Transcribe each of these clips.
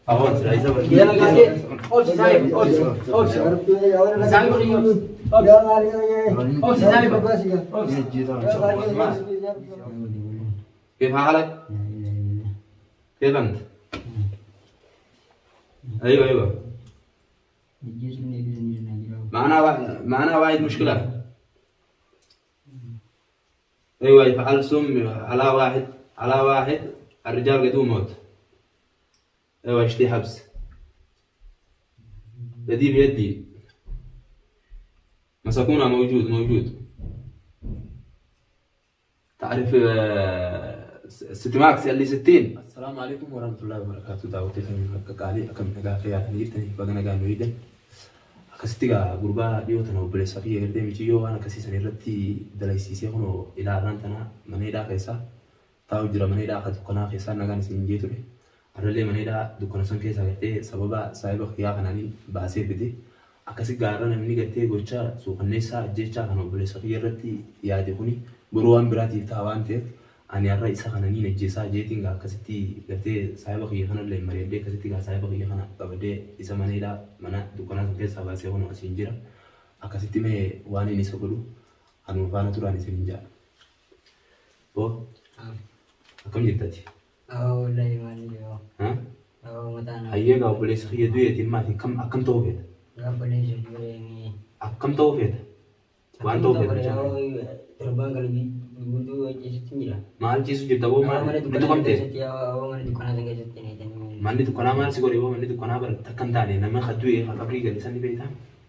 أهون سلاي زبر. يلا قاعد. أوبس سايب. أوبس. أوبس. سايب أوبس. أوبس سايب. أوبس. كيف حالك؟ كيف أنت؟ أيوه أيوه. معنا واحد مشكلة. أيوه يفعل سم على واحد الرجال قدوم موت. أيوه يشتي حبس. يدي بيدي. مسكونة موجود. تعرف ست ماكس اللي 60. السلام عليكم ورحمة الله وبركاته. دعوتي لكم قالي أكم نجاح يا نيتني بعدين نجاح نريد. أكستيجا غربا ديوتنا وبلس فكي يردي ميجيو أنا كسي سنيرتي دلايسيسي هنو إلى رانتنا منيدا كيسا تاو جرا منيدا كتكونا كيسا نجاني سنجيتوري أرلي منيدا دكونا سن كيسا كتة سببا سايبا خيا كناني باسي بدي أكسي غارنا مني كتة غوتشا سوكنيسا جيتشا هنو بلس فكي يردي يادي هوني بروان براتي تاوان تير أنا أرى إسا كناني نجيسا جيتين غا كسيتي كتة سايبا خيا كنا اللي مريدي كسيتي غا سايبا خيا كنا كبدي إسا منيدا mana dukana sampai sahabat saya ono asinjira akasiti me wani ni sokolu anu fana turani sinja bo akam jitati أو لا يماني يو ha أو متانا ayya ga boleh sakhiya duya timati kam akam tawfet لا بلي جوري akam tawfet wan tawfet terbang kalau gitu aja sendiri mal jisu jita bo mal itu kam te awang ada dukana tengah sini jadi mandi dukana mal sigori bo mandi dukana bar takkan tane nama khadui akabri gali sani beita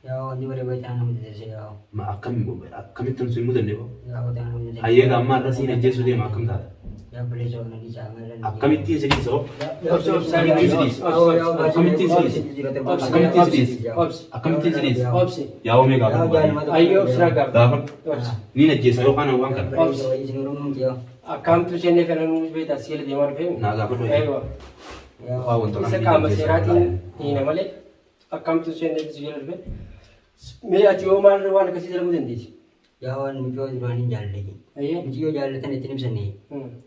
ya di mana baca nama itu ya ma akam itu sun mudan ne bo ya aku tengah nama ayya ga mal rasina jesu de ma akam ta ya beli jauh nanti jangan akam itu sini so ya omega ayo seraga dapat ni na jesu lo kana wan kan akam tu sene kana nu be da sil de mar be na ga ko ayo wa won to isa kam seratin ina male akam tu sene sil be me acho mar wan kasi dalam dendi ya wan mujo durani jalle ayo mujo jalle tan itim sani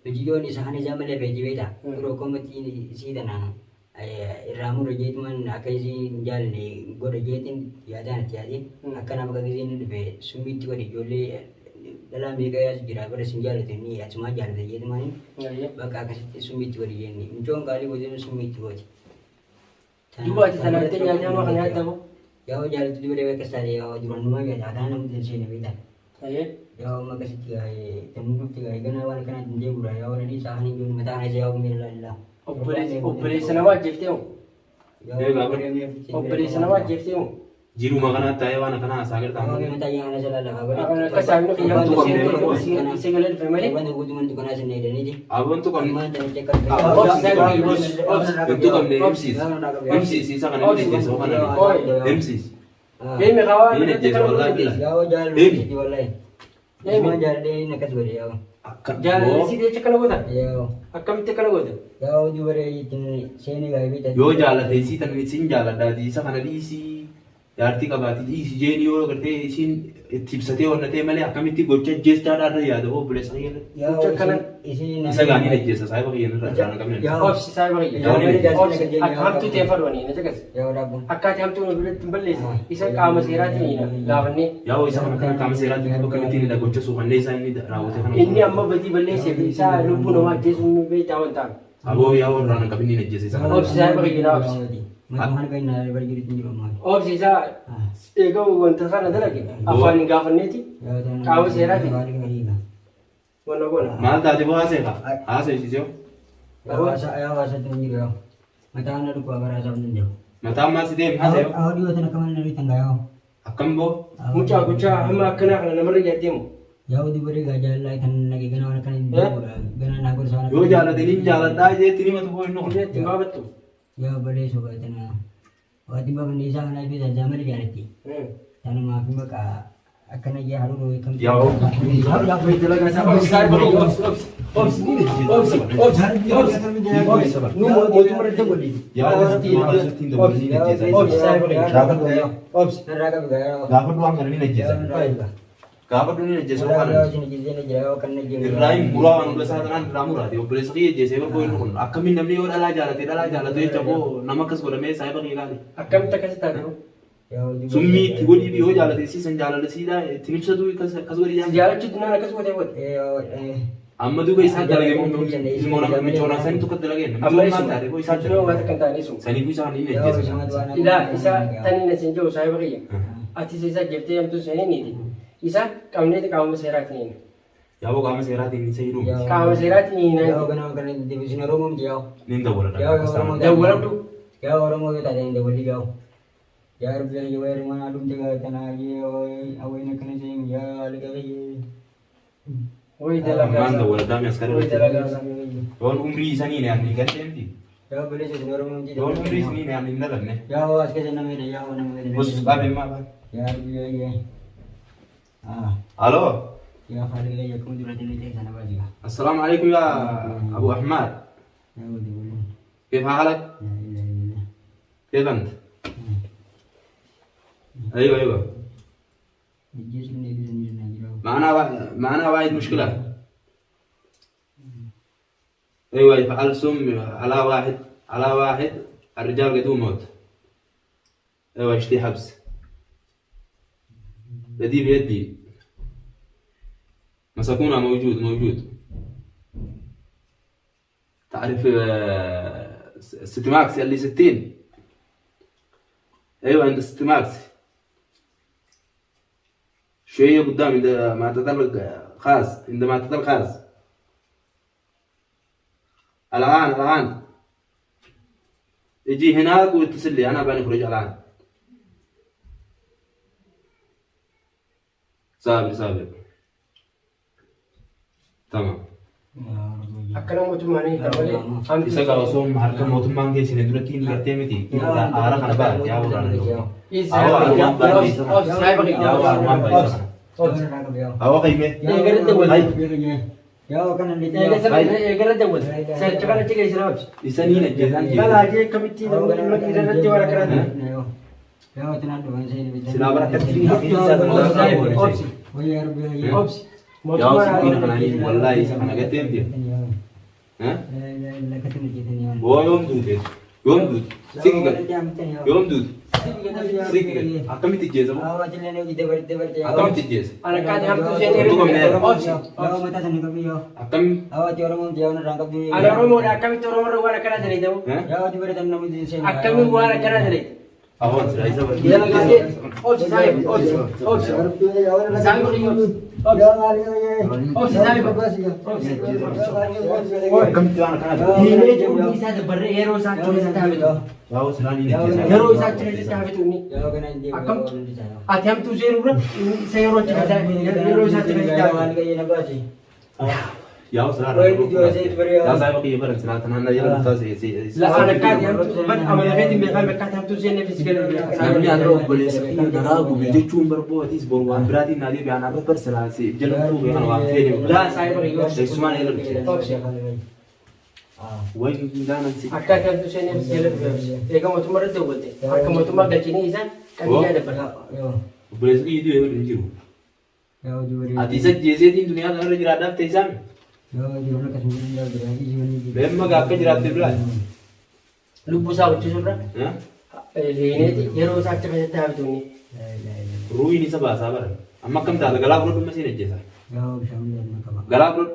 mujo ni sahane jamale be jibeda ro ko mati ni sida nana ramu ro jetman akai si jalle godo jetin ya dan tiadi akana baga gizin be sumiti wadi jolle dalam mega ya jira ber sinjal itu ni ya cuma jalan saja teman baka kasih sumit wadi ini muncul kali wadi sumit wadi dua cita nanti nyanya makan ya tahu ya jalan itu dua kesal ya juran rumah ya ada nama di sini beda ayo ya makasih tiga temu tiga karena awal kena dia gura ya awal ini sahani jun mata aja ya alhamdulillah operasi nama jefte ya operasi nama jefte jiru makana tayawan kana sagar tamu mata yang ada jalan lah apa kasar nu yang tu single family bantu gua cuma tukar nasi nih dan ini abon tu kan mana cari cek itu kan MCs isa kan ini jesu kan MCs ini mekawan ini jesu lagi lah ya jalan di walai cuma jalan di nekas beri ya jalan si dia cekal gua tak ya akam cekal gua tu ya di beri ini sini gak bisa yo jalan desi tan mitsin jalan dari isa kan disi यार्ती का बात थी इसी जेनी और करते इसी tipsate और नते मले akamitti gocha jesta dar yaad ho bole sahi ya isi isa gani ne jesta sai ba yana rana kamne of si sai ba akam tu te farwani ne jagas ya udah bung akati ham tu bole timballe isa kaam serati ni lawanne ya wo isa kan kaam serati ne bakamitti ne da gocha su hanne sai ni rawute kan inni amma bati balle se isa lubu no ma jesu mi be tawan tan abo ya wo rana kamne ne jesta isa of si sai ba yana of mana kain nari beri gitu juga mah of si sa ego wonta kana dalagi afani gafaneti kaam serati wana wana mal da de bo ase ka ase si jo ya wasa tu ni ya mata anda du kuagar asa menjo mata ma si de ase audio tu nak kaman dari tangga ya akam bo mucha gucha hama kana kana namar ya temu ya di beri gajal lai kan lagi gana wana kan gana nagur sana yo jala de nin jala da je tini ma to bo no dia tinggal betul ya beri sobat tena waktu bapak Nisa kan lagi dah zaman dia nanti tanam maafin baka akan lagi haru roh ikam ya o haru dah beri jalan kan sama besar beri of sini nu mau tu mereka boleh ya tin do ni ne jesa of saya beri of raga bega dapat uang dari ni ne jesa Gaafa dunia ajjeesee Wala waan yoo isin jillee jira yoo kan jiru. Irraayin muraa waan hunda isaa tanaan irraa muraati. Obboleessa kiyya ajjeesee barbaadu inni kun akkamiin namni yoo dhalaa jaalate jecha boo nama akkas godhamee saayiba kiyya gaali. Akkamitti akkasitti taasifamu? Summii itti godhii fi yoo jaalate siisan jaalalasiidha ittiin ibsatu akkas godhii jaalate. Jaalachuutti nama akkas godhee godhe. Amma duuba isaan dalagee ilmoo nama michoonaa sanii tokko dalagee Amma isu saachunoo waan akka hin taane isu. sanii fi isaan hin ajjeesan. Ilaa isa taniin asin jiru saayiba kiyya. Atis isa jeftee hamtuu seeniiti. Isa qabneeti qaama seeraatiin hin. Yaaboo qaama seeraatiin isa hidhuu. Qaama seeraatiin hin. Yoo kana kan division Oromoo miti yoo. Nin dawwala Dawwaladhu. Yoo Oromoo yoo taate dawwalli yoo. Yaa rabbi yoo yeroo mana dhumte kana yoo awween kana seen yaa algabee. Wayii dalagaa. Maan dawwala daami askari. Wayii dalagaa. Yoon umrii isanii ne ani gaddeemti. Yoo bilisuu Oromoo miti. Yoon umrii isanii ne ani hin dalanne. Yoo as keessa nama hidha yoo nama hidha. Bos qaabee maa baan. Yaa rabbi yoo. Aloo. يا خالد لي يكون دلوقتي اللي جاي انا باجي. السلام عليكم يا ابو احمد. يا ولدي والله. كيف حالك؟ لا اله الا الله. كيف انت؟ ايوه الجيش من يجي معنا واحد مشكله. ايوه يفعل سم على واحد الرجال قدوم موت. ايوه يشتي حبس. يدي بيدي. مسكونها موجود. تعرف ست ماكس اللي 60. ايوه عند ست ماكس شويه قدام عندما تطلق خاص الان اجي هناك واتصل لي انا بنخرج الان. صابر تمام. Akkana mootummaan hin ta'u Isa qaba osoo harka mootummaan geessine duratti hin gartee miti. Aara kana baate yaa waraana yoo. Awwa qayyime. Yoo kana ni eegalatti wal seercha kana achi geessina obsi. Isa niin ajjeesan Galaajee akkamitti nama dhiira irratti waan akkana yoo tanaan dhugan seeni silaa barakatti obsi. Wayyaa rabbi Obsi. yaa sibiila kananii wallaahi isa kana gaddeemti. Yoom duute sigiga akkamitti ijjeesa akkamitti ijjeesa Anakkaati hamtuu seenee obsi. akkami Ana Oromoodha akkamitti Oromoorra waan akkana jedhee ta'u akkamiin waan akkana jedhee. ahoon sila isa Obsi saayib obsi. Saayib obsi. Obsi saayib akkamitti waan akkana Hiinee jiruun isaa dabarree yeroo isaa keessatti hafitu. yaa silaa niin ajjeesa Yeroo isaa keessatti hafitu inni. Ati hamtuu seenuudha isa yeroo itti yeroo isaa keessatti hafitu. yaa silaa yaa saayiba kiyya bara silaa tanaan yeroo taasise Anakkaati hamtuu amaleefeetiin beekaa beekaati hamtuu seenee fi sigala. namni har'a obboleessa kiyya garaa gube jechuun barbaatis boru waan biraatiin naadii biyaan har'a barsilaase jalatti beekan waan fedhe Laa saayiba kiyya. teessumaan eeru way gaanan si Akkaati hamtuu seenee fi sigala. Eega mootummaa irratti daawwatte akka mootummaa galchinii isaan qabiyyee dabbata. obboleessa kiyya iyyuu hin jiru ati isa jeeseetiin duniyaa kanarra jiraadhaaf teessaan beemma akka jiraatte biraa Lubbuu isaa hojjechuurra hiineeti yeroo isaa achi keessatti hafitu inni. ruuyin isa baasaa bara amma akkam taata galaa fudhadhu amma siin ajjeesa galaa fudhadhu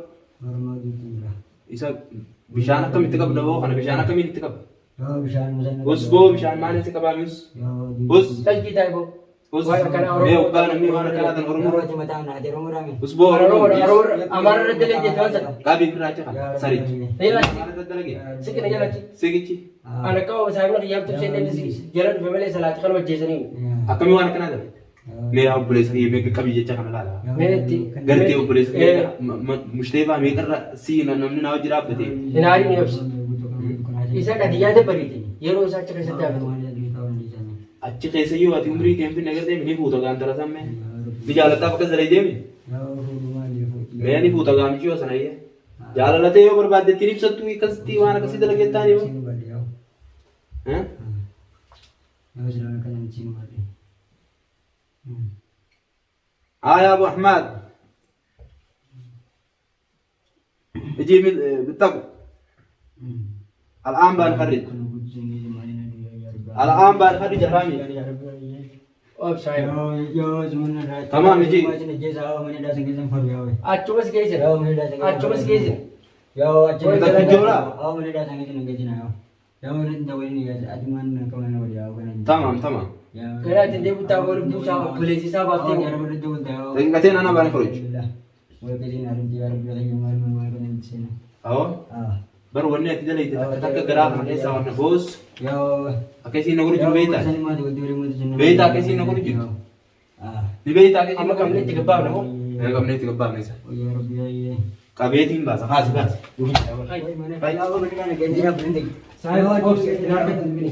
isa bishaan akkamitti qabda boo kana bishaan akkamiin itti qaba boo bishaan maal itti qabaamis Dalgii taa'iboo. mee waggaa namni waan akkanaatiin oromoo boo Amaara irratti dalagee waan sana. qaabii birraacha kana sarichi maal irratti dalagee Siqina jalatti. sigichi Ana qabu saayibna kiyyaabtuu seenee jala dhufe malee salaati kan hojjeesanii. akkamii waan akkanaa dalaga mee obboleessa kiyya meeqa qabii jecha kana laala Meetti. gartee obboleessa kiyya mushteefaa meeqarra si namni naa hojii dhaabbate Hinaari ni obsi. Isa qadiyyaa dabbariiti yeroo isaa achi keessatti hafitu. achi keessa yoo ati umrii kee finna gartee ni fuuta gaantara sammee ni jaalattaaf akkas dalee deemi mee ni fuuta gaamichi yoo sana iyyee jaalalatee yoo barbaaddetti ibsattu akkasitti waan akkasii dalagee ta'an yoo يا ابو احمد اجي بالطبع الان بنخرج الان بنخرج يا رامي تمام نجي Achubas keessa. Achubas keessa. Kita kejola. تمام تمام Karaa itti deebi'u taa'u waliin buusaa buleessi isaa baaftee. دقيقتين انا بنخرج اهو بر ونيت دليت تك غراف من هسه وانا بوس اكيسي نقول جو بيتا بيتا اكيسي نقول جو دي بيتا اكيسي Amma kam netti gabbaa namoo. انا قبل نيت قبل نيسا قبيتين بس خلاص بس Saya awal mereka nak ganti apa nanti. Saya awal bos, nak ganti ni.